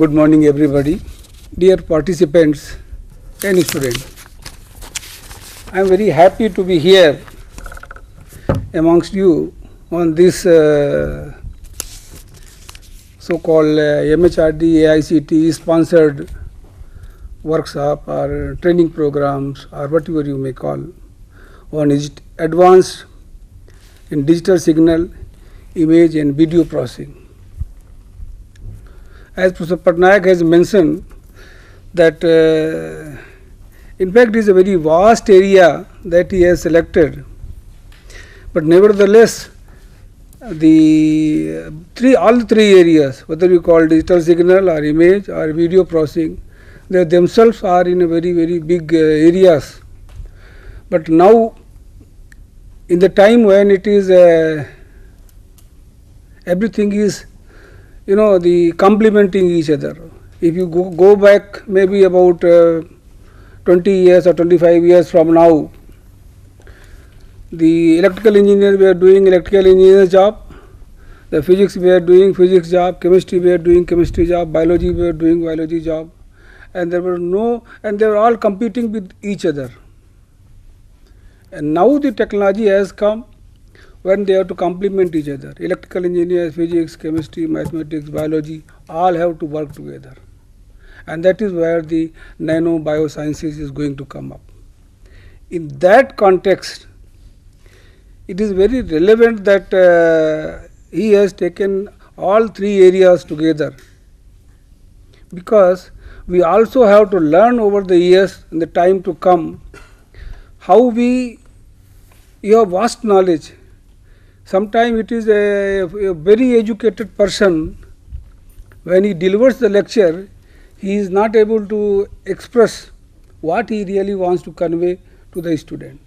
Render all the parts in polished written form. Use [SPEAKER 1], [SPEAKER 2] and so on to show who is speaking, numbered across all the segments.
[SPEAKER 1] Good morning, everybody. Dear participants and students, I am very happy to be here amongst you on this so-called MHRD AICTE sponsored workshop or training programs or whatever you may call on advanced in digital signal, image and video processing. As Professor Patnaik has mentioned that in fact it is a very vast area that he has selected, but nevertheless all the three areas, whether you call digital signal or image or video processing, they themselves are in a very big areas. But now in the time when it is everything is the complementing each other. If you go back maybe about 20 years or 25 years from now, the electrical engineers were doing electrical engineer job, the physics were doing physics job, chemistry were doing chemistry job, biology were doing biology job, and they were all competing with each other. And now the technology has come when they have to complement each other. Electrical engineers, physics, chemistry, mathematics, biology, all have to work together. And that is where the nano biosciences is going to come up. In that context, it is very relevant that he has taken all three areas together, because we also have to learn over the years in the time to come how you have vast knowledge. Sometimes it is a very educated person, when he delivers the lecture, he is not able to express what he really wants to convey to the student.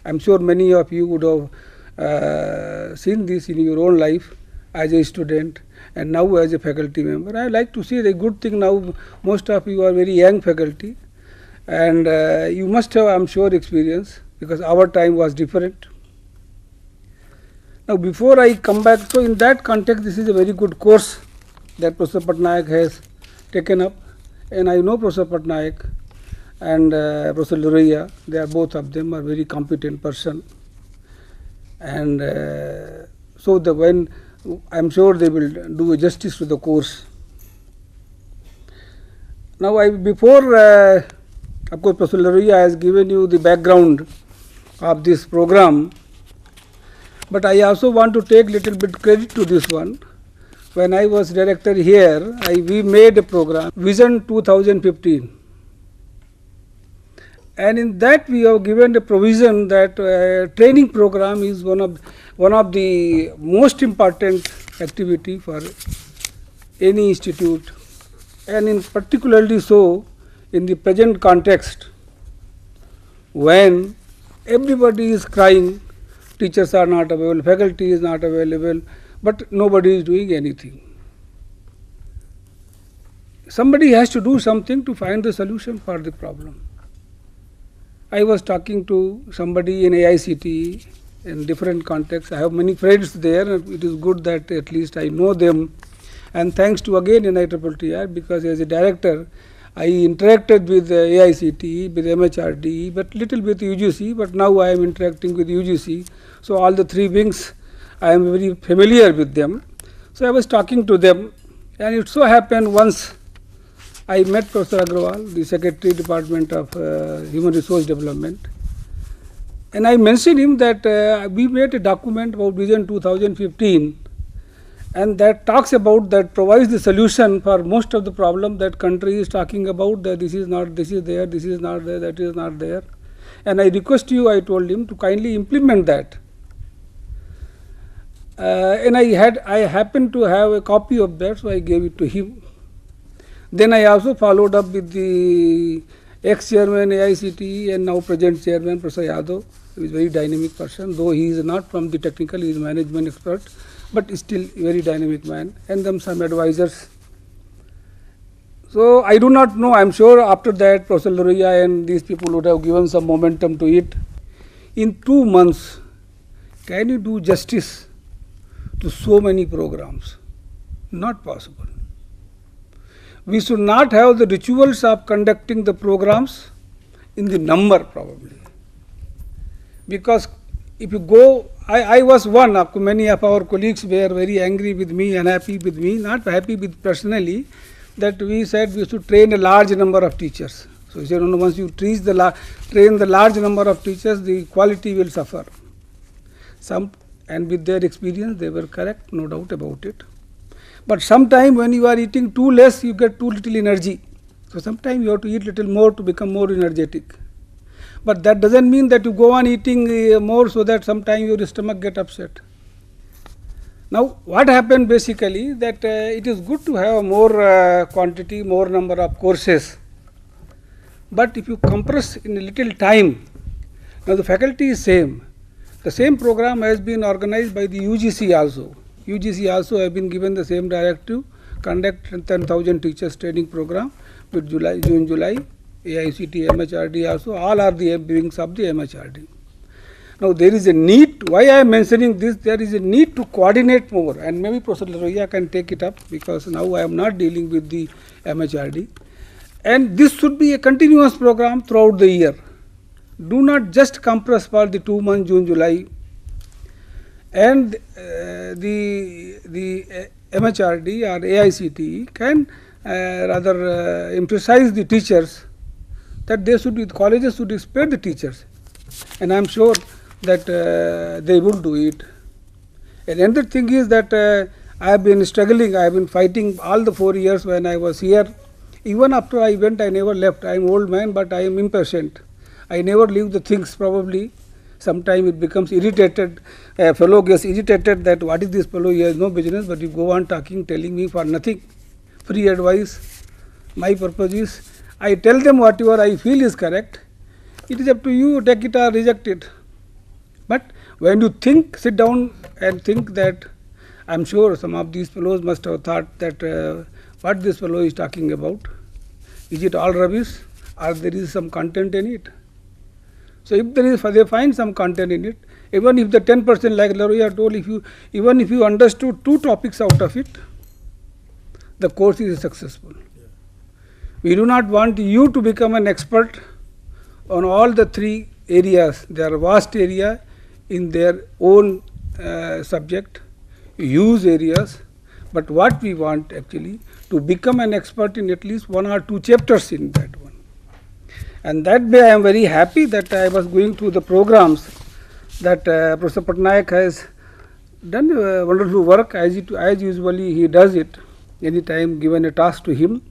[SPEAKER 1] I am sure many of you would have seen this in your own life as a student and now as a faculty member. I like to see the good thing now, most of you are very young faculty, and you must have, I am sure, experience, because our time was different. Now, before I come back, so in that context, this is a very good course that Professor Patnaik has taken up, and I know Professor Patnaik and Professor Loria. They are, both of them are very competent person, and so when I am sure they will do justice to the course. Now, of course, Professor Loria has given you the background of this program. But I also want to take little bit credit to this one. When I was director here, we made a program, Vision 2015. And in that we have given the provision that training program is one of the most important activity for any institute, and in particularly so in the present context, when everybody is crying, teachers are not available, faculty is not available, but nobody is doing anything. Somebody has to do something to find the solution for the problem. I was talking to somebody in AICTE in different contexts. I have many friends there, and it is good that at least I know them. And thanks to again NITTTR, because as a director, I interacted with AICTE, with MHRD, but little with UGC, but now I am interacting with UGC. So all the three wings, I am very familiar with them. So I was talking to them, and it so happened once I met Professor Agrawal, the Secretary Department of Human Resource Development, and I mentioned him that we made a document about Vision 2015, and that talks about, that provides the solution for most of the problem that country is talking about, that this is not, this is there, this is not there, that is not there. And I request you, I told him, to kindly implement that. And I happened to have a copy of that, so I gave it to him. Then I also followed up with the ex-chairman AICTE and now present chairman Professor Yadav, who is a very dynamic person, though he is not from the technical, he is management expert, but still very dynamic man, and then some advisors. So I do not know, I am sure after that Professor Loria and these people would have given some momentum to it. In 2 months, can you do justice to so many programs? Not possible. we should not have the rituals of conducting the programs in the number probably. Because if you go, I was one of many of our colleagues were very angry with me, unhappy with me, not happy with personally, that we said we should train a large number of teachers. So he said, once you train the large number of teachers, the quality will suffer. And with their experience, they were correct, no doubt about it. But sometime when you are eating too less, you get too little energy. So sometimes you have to eat little more to become more energetic. But that doesn't mean that you go on eating more so that sometime your stomach get upset. Now what happened basically that it is good to have more quantity, more number of courses. But if you compress in a little time, now the faculty is same. The same program has been organized by the UGC also. UGC also have been given the same directive, conduct 10,000 teachers training program with June, July, AICT, MHRD also, all are the wings of the MHRD. Now there is a need, why I am mentioning this, there is a need to coordinate more, and maybe Professor Laroia can take it up because now I am not dealing with the MHRD. And this should be a continuous program throughout the year. Do not just compress for the 2 months, June, July. And the MHRD or AICT can rather emphasize the teachers that they should, colleges should spare the teachers, and I am sure that they will do it. And another thing is that I have been struggling, I have been fighting all the 4 years when I was here. Even after I went, I never left. I am old man, but I am impatient. I never leave the things probably. Sometimes it becomes irritated, a fellow gets irritated that what is this fellow, he has no business, but you go on talking, telling me for nothing, free advice. My purpose is, I tell them whatever I feel is correct, it is up to you, take it or reject it. But when you think, sit down and think that, I am sure some of these fellows must have thought that what this fellow is talking about, is it all rubbish or there is some content in it? So if there is, they find some content in it, even if the 10% like Laroia told, even if you understood 2 topics out of it, the course is successful. Yeah. We do not want you to become an expert on all the 3 areas. They are vast area in their own subject, use areas, but what we want actually to become an expert in at least 1 or 2 chapters in that one. And that way I am very happy that I was going through the programs that Professor Patnaik has done wonderful work as usually he does it anytime given a task to him.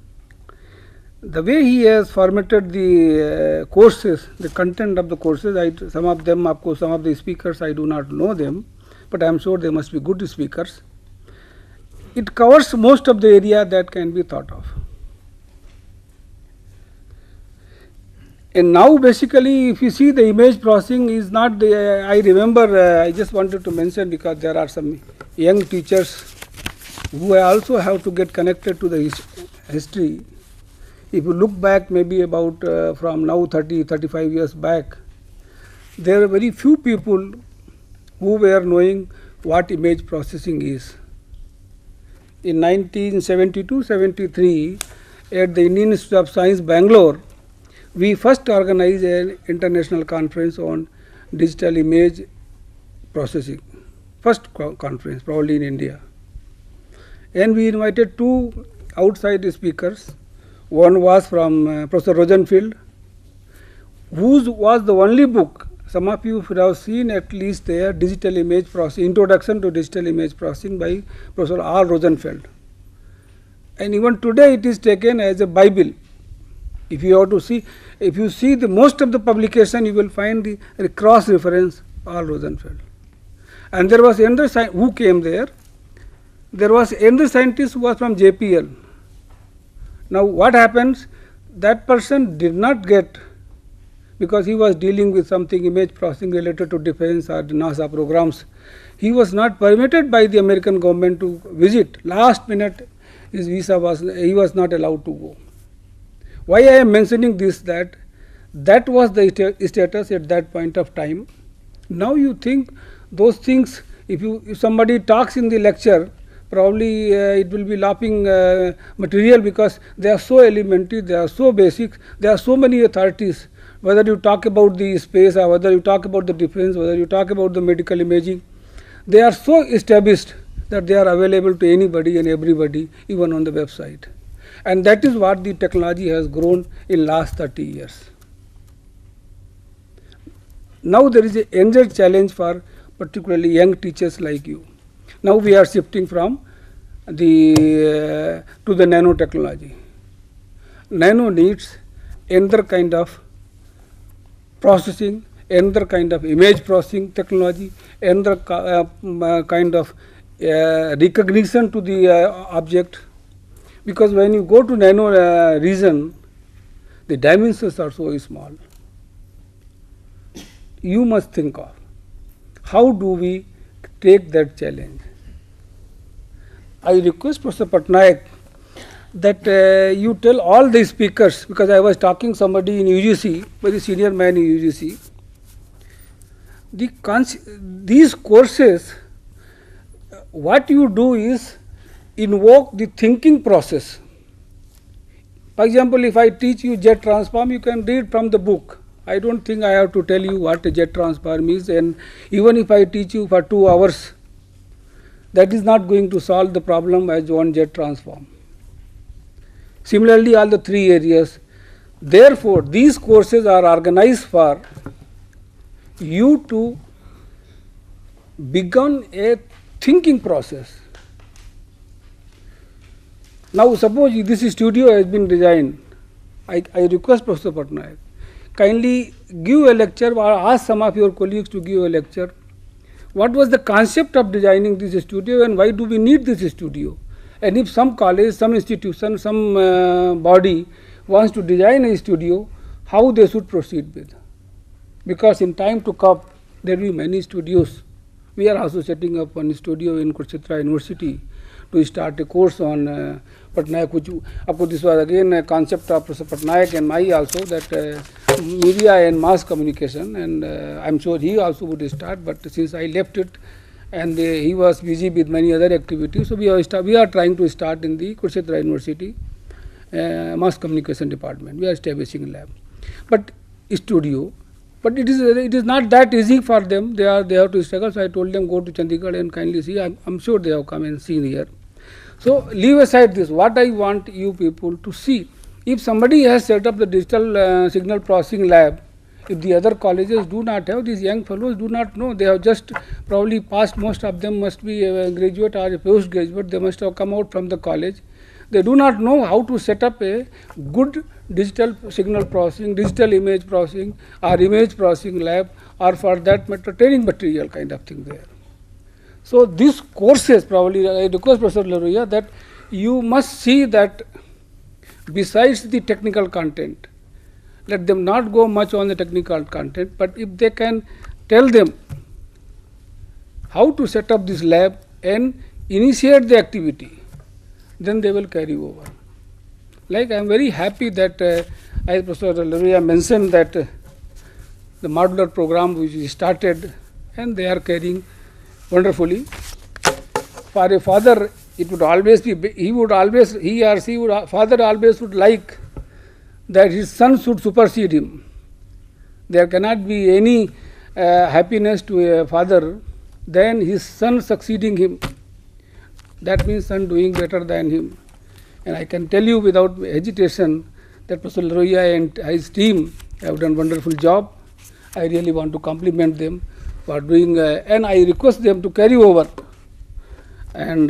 [SPEAKER 1] The way he has formatted the courses, the content of the courses, some of them, of course, some of the speakers I do not know them, but I am sure they must be good speakers. It covers most of the area that can be thought of. And now basically if you see the image processing is not the, I remember I just wanted to mention because there are some young teachers who also have to get connected to the history. If you look back maybe about from now 30-35 years back, there are very few people who were knowing what image processing is. In 1972-73 at the Indian Institute of Science, Bangalore, we first organized an international conference on digital image processing, first conference probably in India. And we invited 2 outside speakers. One was from Professor Rosenfeld, whose was the only book, some of you would have seen at least there, Digital Image Processing, Introduction to Digital Image Processing by Professor R. Rosenfeld. And even today it is taken as a Bible. If you have to see, if you see the most of the publication, you will find the cross reference R. Rosenfeld. And there was another who came there. There was another scientist who was from JPL. Now what happens? That person did not get, because he was dealing with something image processing related to defense or the NASA programs. He was not permitted by the American government to visit. Last minute his visa was, he was not allowed to go. Why I am mentioning this, that was the status at that point of time. Now you think those things, if somebody talks in the lecture, probably it will be laughing material, because they are so elementary, they are so basic, there are so many authorities, whether you talk about the space or whether you talk about the defense, whether you talk about the medical imaging, they are so established that they are available to anybody and everybody, even on the website. And that is what the technology has grown in last 30 years. Now there is a another challenge for particularly young teachers like you. Now we are shifting from the to the nanotechnology. Nano needs another kind of processing, another kind of image processing technology, another kind of recognition to the object, because when you go to nano region, the dimensions are so small. You must think of how do we take that challenge. I request Professor Patnaik that you tell all the speakers, because I was talking somebody in UGC, very senior man in UGC, these courses, what you do is invoke the thinking process. For example, if I teach you jet transform, you can read from the book. I don't think I have to tell you what a jet transform is, and even if I teach you for 2 hours, that is not going to solve the problem as one jet transform. Similarly, all the 3 areas. Therefore, these courses are organized for you to begin a thinking process. Now, suppose this studio has been designed. I request Professor Patnaik, kindly give a lecture or ask some of your colleagues to give a lecture. What was the concept of designing this studio and why do we need this studio? And if some college, some institution, some body wants to design a studio, how they should proceed with? Because in time to come, there will be many studios. We are also setting up one studio in Kurukshetra University to start a course on Patnaik, which this was again a concept of Professor Patnaik and my also, that media and mass communication, and I am sure he also would start, but since I left it and he was busy with many other activities, so we are trying to start in the Kurukshetra University mass communication department. We are establishing a lab, but studio. But it is not that easy for them. They have to struggle. So I told them, go to Chandigarh and kindly see. I'm sure they have come and seen here. So leave aside this. What I want you people to see, if somebody has set up the digital signal processing lab, if the other colleges do not have, these young fellows do not know. They have just probably passed. Most of them must be a graduate or a postgraduate. They must have come out from the college. They do not know how to set up a good digital signal processing, digital image processing or image processing lab, or for that matter training material kind of thing there. So these courses, probably I request Professor Laruya that you must see that besides the technical content, let them not go much on the technical content, but if they can tell them how to set up this lab and initiate the activity, then they will carry over. Like I am very happy that as Professor Laruya mentioned that the modular program which is started and they are carrying wonderfully. For a father, it would always be, he or she would, father always would like that his son should supersede him. There cannot be any happiness to a father than his son succeeding him. That means son doing better than him. And I can tell you without hesitation that Professor Laruya and his team have done wonderful job. I really want to compliment them for doing, and I request them to carry over and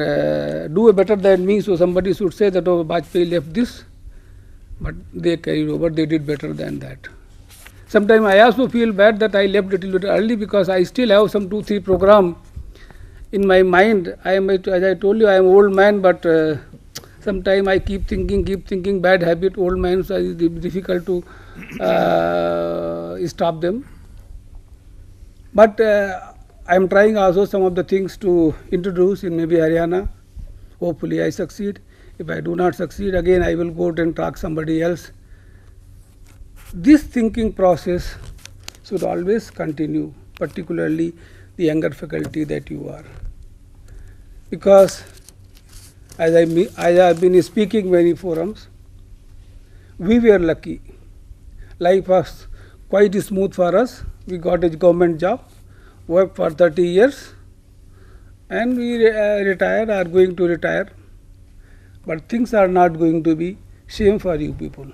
[SPEAKER 1] do a better than me. So somebody should say that, oh, Bajpayee left this, but they carried over, they did better than that. Sometimes I also feel bad that I left a little bit early, because I still have some 2-3 program in my mind. I am, as I told you, I am an old man, but sometimes I keep thinking, bad habit, old man, so it is difficult to stop them. But I am trying also some of the things to introduce in maybe Haryana. Hopefully I succeed. If I do not succeed, again I will go and talk somebody else. This thinking process should always continue, particularly the younger faculty that you are. Because as I have been speaking many forums, we were lucky. Life was quite smooth for us. We got a government job, worked for 30 years, and we retired, are going to retire. But things are not going to be same for you people.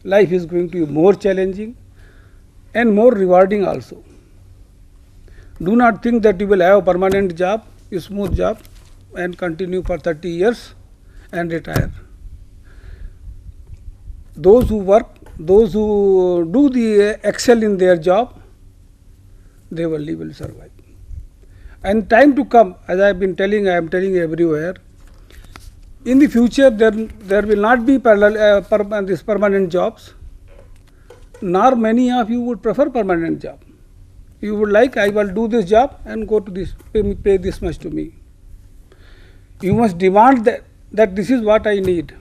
[SPEAKER 1] Life is going to be more challenging and more rewarding also. Do not think that you will have a permanent job, a smooth job, and continue for 30 years and retire. Those who work, those who do the excel in their job, they only will survive. And time to come, as I have been telling, I am telling everywhere, in the future there will not be these permanent jobs, nor many of you would prefer permanent job. You would like, I will do this job and go to this, pay this much to me. You must demand that this is what I need.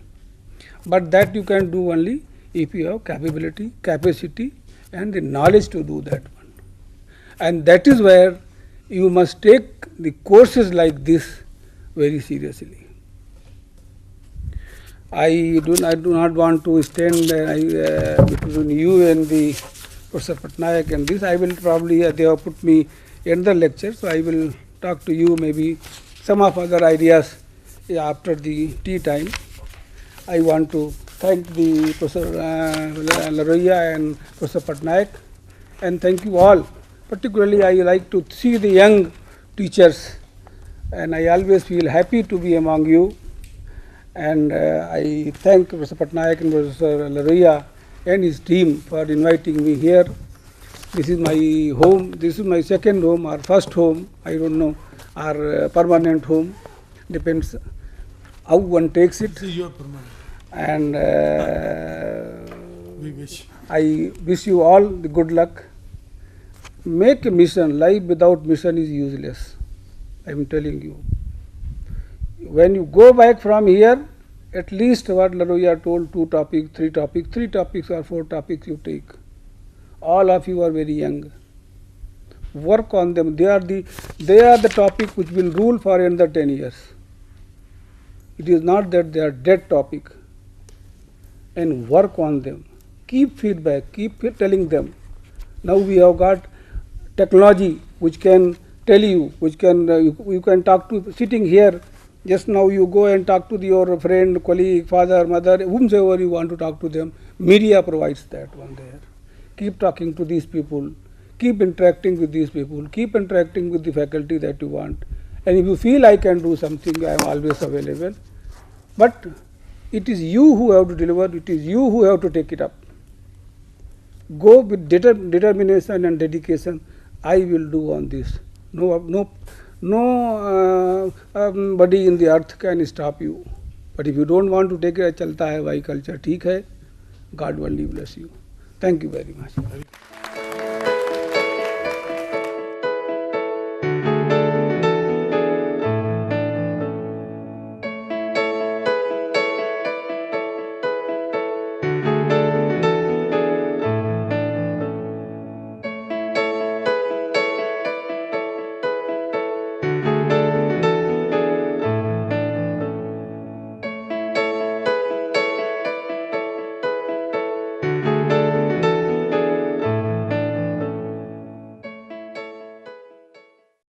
[SPEAKER 1] But that you can do only if you have capability, capacity and the knowledge to do that one. And that is where you must take the courses like this very seriously. I do not want to stand between you and the Professor Patnaik and this. I will probably, they have put me in the lecture, so I will talk to you maybe some of other ideas after the tea time. I want to thank the Professor Laroia and Professor Patnaik, and thank you all. Particularly, I like to see the young teachers, and I always feel happy to be among you. And I thank Professor Patnaik and Professor Laroia and his team for inviting me here. This is my home. This is my second home or first home. I don't know, or permanent home. Depends how one takes it.
[SPEAKER 2] This is your permanent.
[SPEAKER 1] And
[SPEAKER 2] We wish.
[SPEAKER 1] I wish you all the good luck. Make a mission. Life without mission is useless. I am telling you. When you go back from here, at least what Laroia told, 2 topics, 3 topics, 3 topics or 4 topics you take. All of you are very young. Work on them. They are the topic which will rule for another 10 years. It is not that they are dead topic. And work on them. Keep feedback. Keep telling them. Now we have got technology which can tell you, which can you can talk to sitting here. Just now you go and talk to your friend, colleague, father, mother, whomsoever you want to talk to them. Media provides that one there. Keep talking to these people. Keep interacting with these people. Keep interacting with the faculty that you want. And if you feel I can do something, I am always available. But it is you who have to deliver. It is you who have to take it up. Go with determination and dedication. I will do on this. Nobody in the earth can stop you. But if you don't want to take it, chalta hai bhai culture, theek hai. God only bless you. Thank you very much.